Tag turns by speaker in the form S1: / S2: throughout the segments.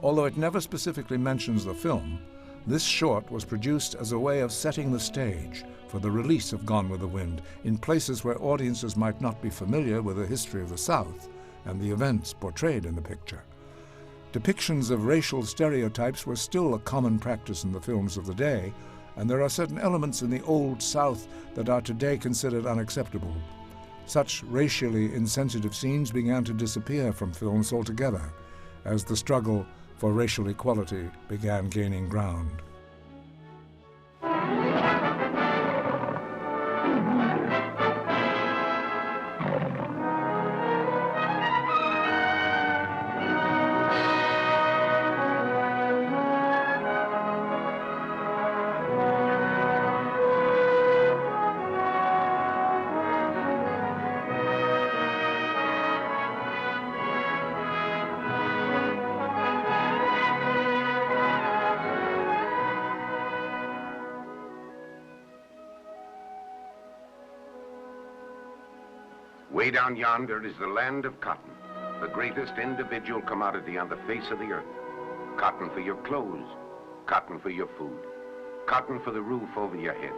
S1: Although it never specifically mentions the film, this short was produced as a way of setting the stage for the release of Gone with the Wind in places where audiences might not be familiar with the history of the South and the events portrayed in the picture. Depictions of racial stereotypes were still a common practice in the films of the day, and there are certain elements in the Old South that are today considered unacceptable. Such racially insensitive scenes began to disappear from films altogether as the struggle for racial equality began gaining ground.
S2: Way down yonder is the land of cotton, the greatest individual commodity on the face of the earth. Cotton for your clothes, cotton for your food, cotton for the roof over your head,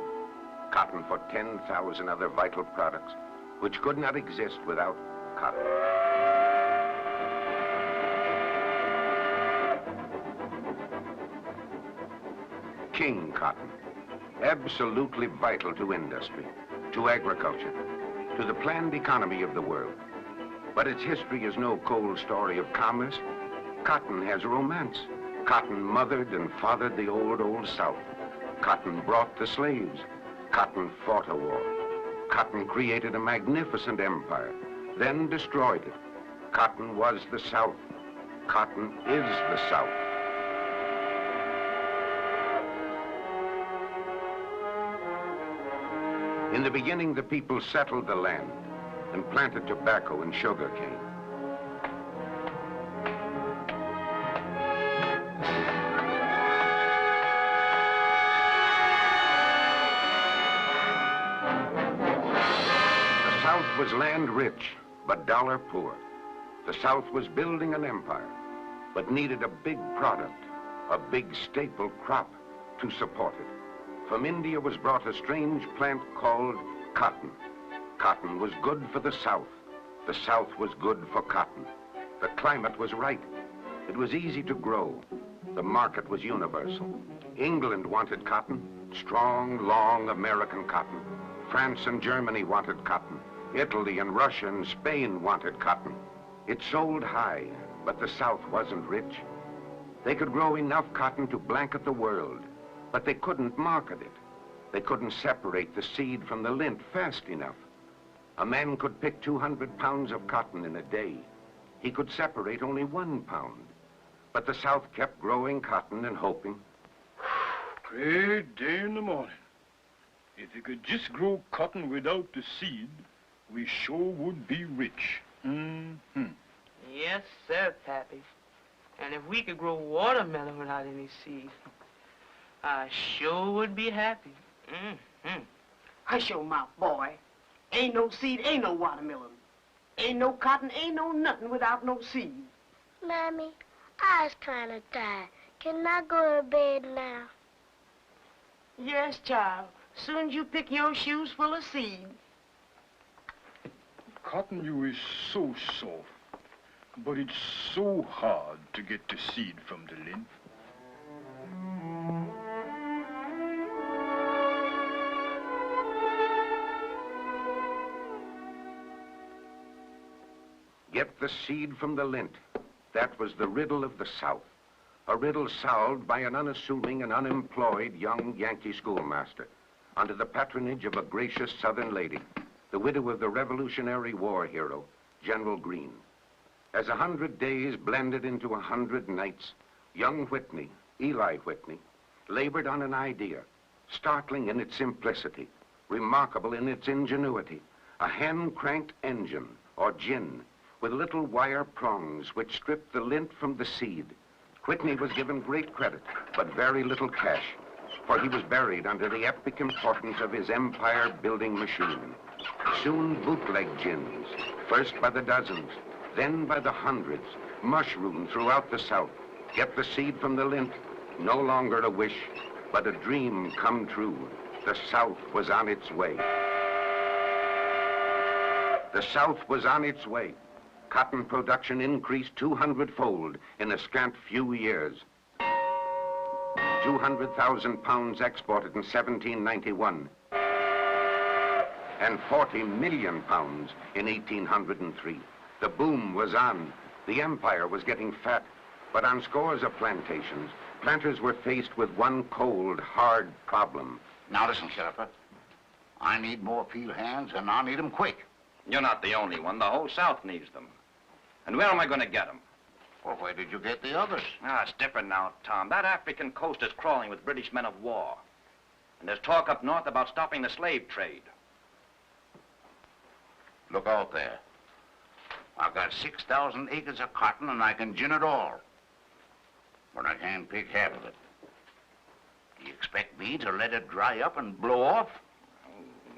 S2: cotton for 10,000 other vital products which could not exist without cotton. King cotton, absolutely vital to industry, to agriculture, to the planned economy of the world. But its history is no cold story of commerce. Cotton has romance. Cotton mothered and fathered the old South. Cotton brought the slaves. Cotton fought a war. Cotton created a magnificent empire, then destroyed it. Cotton was the South. Cotton is the South. In the beginning, the people settled the land and planted tobacco and sugar cane. The South was land rich, but dollar poor. The South was building an empire, but needed a big product, a big staple crop to support it. From India was brought a strange plant called cotton. Cotton was good for the South. The South was good for cotton. The climate was right. It was easy to grow. The market was universal. England wanted cotton, strong, long American cotton. France and Germany wanted cotton. Italy and Russia and Spain wanted cotton. It sold high, but the South wasn't rich. They could grow enough cotton to blanket the world, but they couldn't market it. They couldn't separate the seed from the lint fast enough. A man could pick 200 pounds of cotton in a day. He could separate only 1 pound. But the South kept growing cotton and hoping.
S3: Great day in the morning. If we could just grow cotton without the seed, we sure would be rich.
S4: Yes, sir, Pappy. And if we could grow watermelon without any seed, I sure would be happy.
S5: Hush your mouth, boy. Ain't no seed, ain't no watermelon. Ain't no cotton, ain't no nothing without no seed.
S6: Mommy, I was kind of tired. Can I go to bed now?
S4: Yes, child. Soon as you pick your shoes full of seed.
S3: Cotton you is so soft, but it's so hard to get the seed from the lint.
S2: Get the seed from the lint. That was the riddle of the South. A riddle solved by an unassuming and unemployed young Yankee schoolmaster under the patronage of a gracious Southern lady, the widow of the Revolutionary War hero, General Greene. As 100 days blended into 100 nights, young Whitney, Eli Whitney, labored on an idea, startling in its simplicity, remarkable in its ingenuity, a hand-cranked engine, or gin, with little wire prongs which stripped the lint from the seed. Whitney was given great credit, but very little cash, for he was buried under the epic importance of his empire-building machine. Soon bootleg gins, first by the dozens, then by the hundreds, mushroomed throughout the South, Get the seed from the lint, no longer a wish, but a dream come true. The South was on its way. The South was on its way. Cotton production increased 200-fold in a scant few years. 200,000 pounds exported in 1791, and 40 million pounds in 1803. The boom was on. The empire was getting fat, but on scores of plantations, planters were faced with one cold, hard problem.
S7: Now listen, Sheriff. I need more field hands, and I need them quick.
S8: You're not the only one. The whole South needs them. And where am I going to get them?
S7: Well, where did you get the others?
S8: Ah, it's different now, Tom. That African coast is crawling with British men of war. And there's talk up north about stopping the slave trade.
S7: Look out there. I've got 6,000 acres of cotton, and I can gin it all. But I can't pick half of it. Do you expect me to let it dry up and blow off?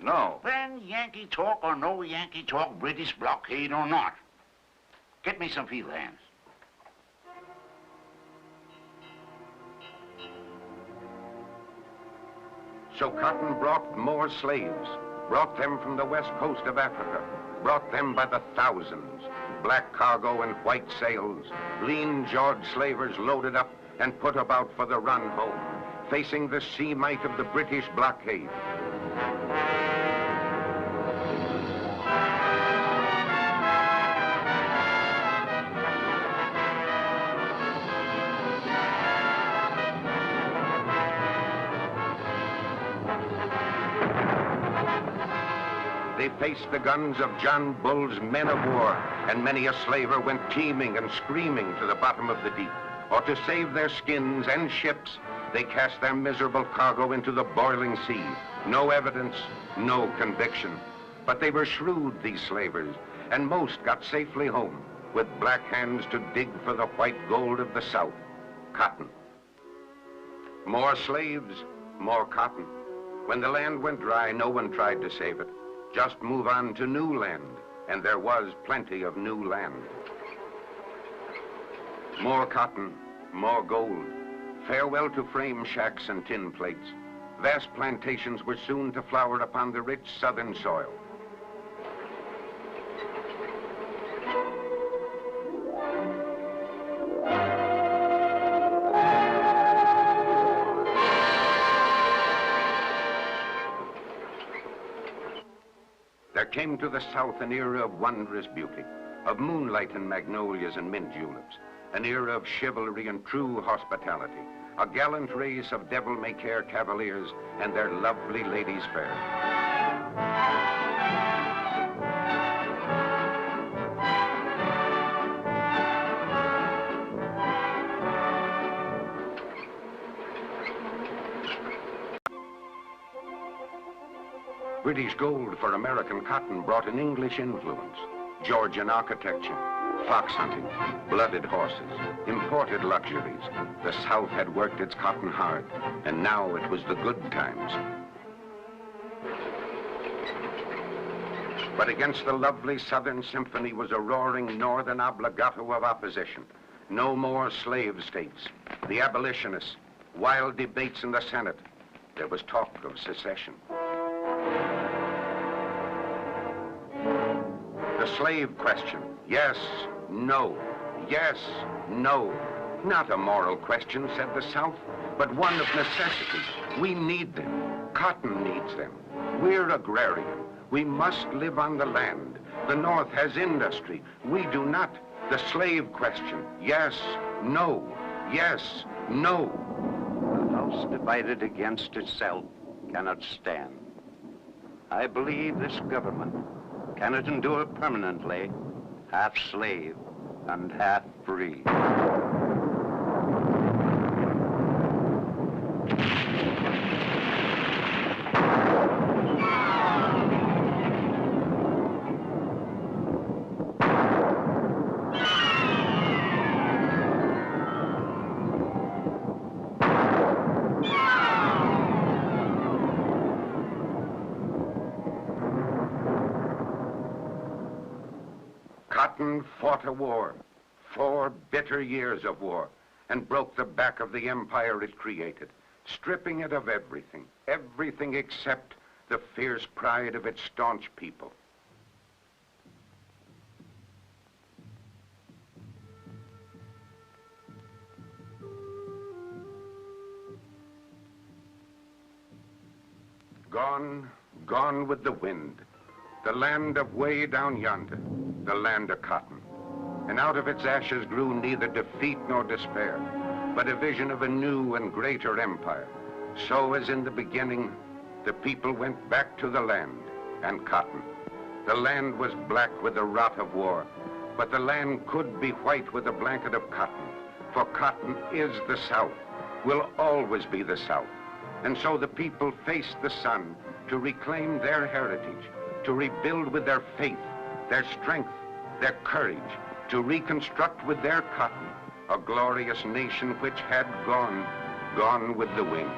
S8: No.
S7: Then Yankee talk or no Yankee talk, British blockade or not. Get me some field hands.
S2: So Cotton brought more slaves, brought them from the west coast of Africa, brought them by the thousands. Black cargo and white sails, lean-jawed slavers loaded up and put about for the run home, facing the sea might of the British blockade. They faced the guns of John Bull's men of war, and many a slaver went teeming and screaming to the bottom of the deep. Or to save their skins and ships, they cast their miserable cargo into the boiling sea. No evidence, no conviction. But they were shrewd, these slavers, and most got safely home, with black hands to dig for the white gold of the South, cotton. More slaves, more cotton. When the land went dry, no one tried to save it. Just move on to new land, and there was plenty of new land. More cotton, more gold. Farewell to frame shacks and tin plates. Vast plantations were soon to flower upon the rich southern soil. There came to the South an era of wondrous beauty, of moonlight and magnolias and mint juleps, an era of chivalry and true hospitality, a gallant race of devil-may-care cavaliers and their lovely ladies fair. British gold for American cotton brought an English influence, Georgian architecture, fox hunting, blooded horses, imported luxuries. The South had worked its cotton hard, and now it was the good times. But against the lovely Southern Symphony was a roaring Northern obligato of opposition. No more slave states, the abolitionists, wild debates in the Senate. There was talk of secession. The slave question, yes, no, yes, no. Not a moral question, said the South, but one of necessity. We need them. Cotton needs them. We're agrarian. We must live on the land. The North has industry. We do not. The slave question, yes, no, yes, no.
S9: A house divided against itself cannot stand. I believe this government cannot endure permanently, half slave and half free.
S2: Cotton fought a war, 4 bitter years of war, and broke the back of the empire it created, stripping it of everything, everything except the fierce pride of its staunch people. Gone, gone with the wind, the land of way down yonder, the land of cotton. And out of its ashes grew neither defeat nor despair, but a vision of a new and greater empire. So as in the beginning, the people went back to the land and cotton. The land was black with the rot of war, but the land could be white with a blanket of cotton, for cotton is the South, will always be the South. And so the people faced the sun to reclaim their heritage, to rebuild with their faith, their strength, their courage, to reconstruct with their cotton a glorious nation which had gone with the wind.